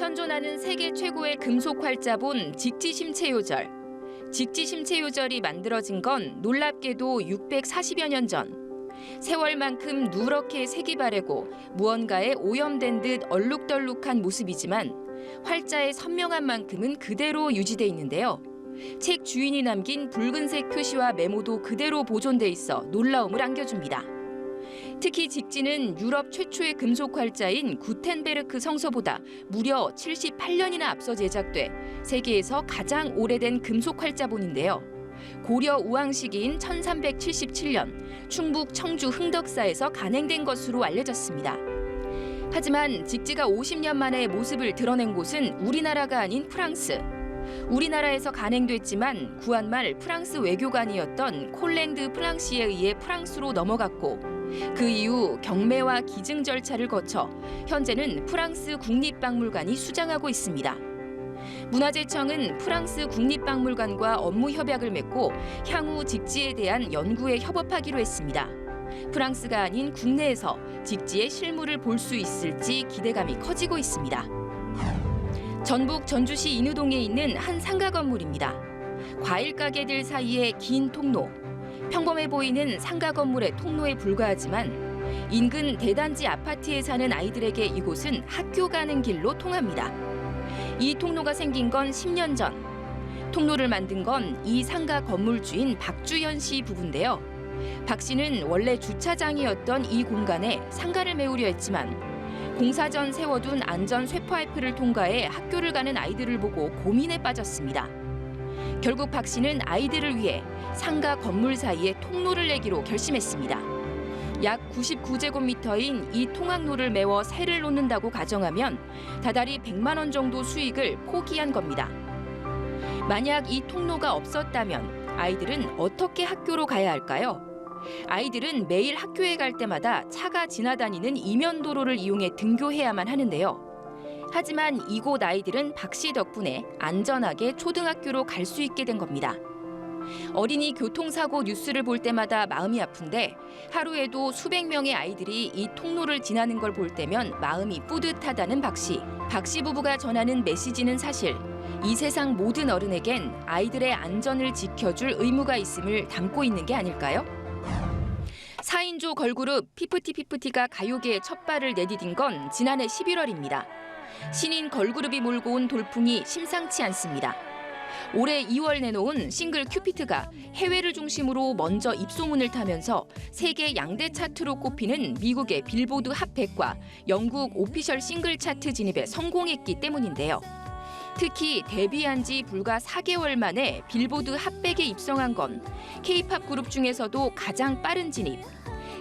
현존하는 세계 최고의 금속 활자본 직지심체요절. 직지심체요절이 만들어진 건 놀랍게도 640여 년 전. 세월만큼 누렇게 색이 바래고 무언가에 오염된 듯 얼룩덜룩한 모습이지만 활자의 선명한 만큼은 그대로 유지돼 있는데요. 책 주인이 남긴 붉은색 표시와 메모도 그대로 보존돼 있어 놀라움을 안겨줍니다. 특히 직지는 유럽 최초의 금속 활자인 구텐베르크 성서보다 무려 78년이나 앞서 제작돼 세계에서 가장 오래된 금속 활자본인데요. 고려 우왕 시기인 1377년 충북 청주 흥덕사에서 간행된 것으로 알려졌습니다. 하지만 직지가 50년 만에 모습을 드러낸 곳은 우리나라가 아닌 프랑스. 우리나라에서 간행됐지만 구한말 프랑스 외교관이었던 콜랭드 플랑시에 의해 프랑스로 넘어갔고 그 이후 경매와 기증 절차를 거쳐 현재는 프랑스 국립박물관이 수장하고 있습니다. 문화재청은 프랑스 국립박물관과 업무 협약을 맺고 향후 직지에 대한 연구에 협업하기로 했습니다. 프랑스가 아닌 국내에서 직지의 실물을 볼 수 있을지 기대감이 커지고 있습니다. 전북 전주시 인우동에 있는 한 상가 건물입니다. 과일 가게들 사이의 긴 통로. 평범해 보이는 상가 건물의 통로에 불과하지만 인근 대단지 아파트에 사는 아이들에게 이곳은 학교 가는 길로 통합니다. 이 통로가 생긴 건 10년 전. 통로를 만든 건 이 상가 건물주인 박주현 씨 부부인데요. 박 씨는 원래 주차장이었던 이 공간에 상가를 메우려 했지만 공사 전 세워둔 안전 쇠파이프를 통과해 학교를 가는 아이들을 보고 고민에 빠졌습니다. 결국 박 씨는 아이들을 위해 상가 건물 사이에 통로를 내기로 결심했습니다. 약 99제곱미터인 이 통학로를 메워 새를 놓는다고 가정하면 다달이 100만 원 정도 수익을 포기한 겁니다. 만약 이 통로가 없었다면 아이들은 어떻게 학교로 가야 할까요? 아이들은 매일 학교에 갈 때마다 차가 지나다니는 이면도로를 이용해 등교해야만 하는데요. 하지만 이곳 아이들은 박 씨 덕분에 안전하게 초등학교로 갈 수 있게 된 겁니다. 어린이 교통사고 뉴스를 볼 때마다 마음이 아픈데 하루에도 수백 명의 아이들이 이 통로를 지나는 걸 볼 때면 마음이 뿌듯하다는 박 씨. 박 씨 부부가 전하는 메시지는 사실 이 세상 모든 어른에겐 아이들의 안전을 지켜줄 의무가 있음을 담고 있는 게 아닐까요? 4인조 걸그룹 피프티피프티가 가요계에 첫 발을 내디딘 건 지난해 11월입니다. 신인 걸그룹이 몰고 온 돌풍이 심상치 않습니다. 올해 2월 내놓은 싱글 큐피트가 해외를 중심으로 먼저 입소문을 타면서 세계 양대 차트로 꼽히는 미국의 빌보드 핫 100과 영국 오피셜 싱글 차트 진입에 성공했기 때문인데요. 특히 데뷔한 지 불과 4개월 만에 빌보드 핫 100에 입성한 건 K-팝 그룹 중에서도 가장 빠른 진입.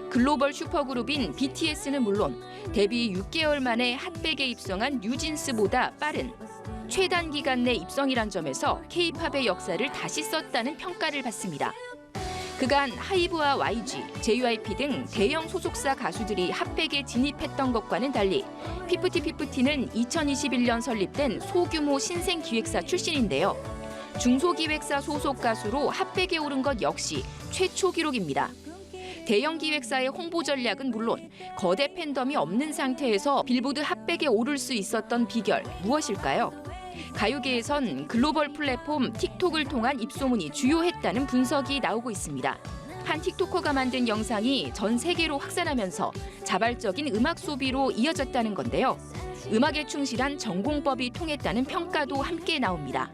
글로벌 슈퍼그룹인 BTS는 물론 데뷔 6개월 만에 핫 100에 입성한 뉴진스보다 빠른 최단 기간 내 입성이란 점에서 K-팝의 역사를 다시 썼다는 평가를 받습니다. 그간 하이브와 YG, JYP 등 대형 소속사 가수들이 핫백에 진입했던 것과는 달리 피프티피프티는 2021년 설립된 소규모 신생 기획사 출신인데요. 중소기획사 소속 가수로 핫백에 오른 것 역시 최초 기록입니다. 대형 기획사의 홍보 전략은 물론 거대 팬덤이 없는 상태에서 빌보드 핫백에 오를 수 있었던 비결 무엇일까요? 가요계에선 글로벌 플랫폼 틱톡을 통한 입소문이 주요했다는 분석이 나오고 있습니다. 한 틱토커가 만든 영상이 전 세계로 확산하면서 자발적인 음악 소비로 이어졌다는 건데요. 음악에 충실한 전공법이 통했다는 평가도 함께 나옵니다.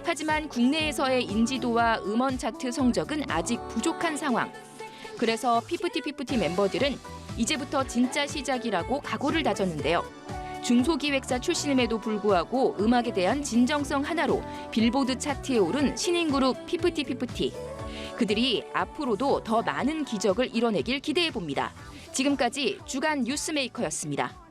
하지만 국내에서의 인지도와 음원 차트 성적은 아직 부족한 상황. 그래서 피프티피프티 멤버들은 이제부터 진짜 시작이라고 각오를 다졌는데요. 중소기획사 출신임에도 불구하고 음악에 대한 진정성 하나로 빌보드 차트에 오른 신인 그룹 피프티피프티. 그들이 앞으로도 더 많은 기적을 이뤄내길 기대해봅니다. 지금까지 주간 뉴스메이커였습니다.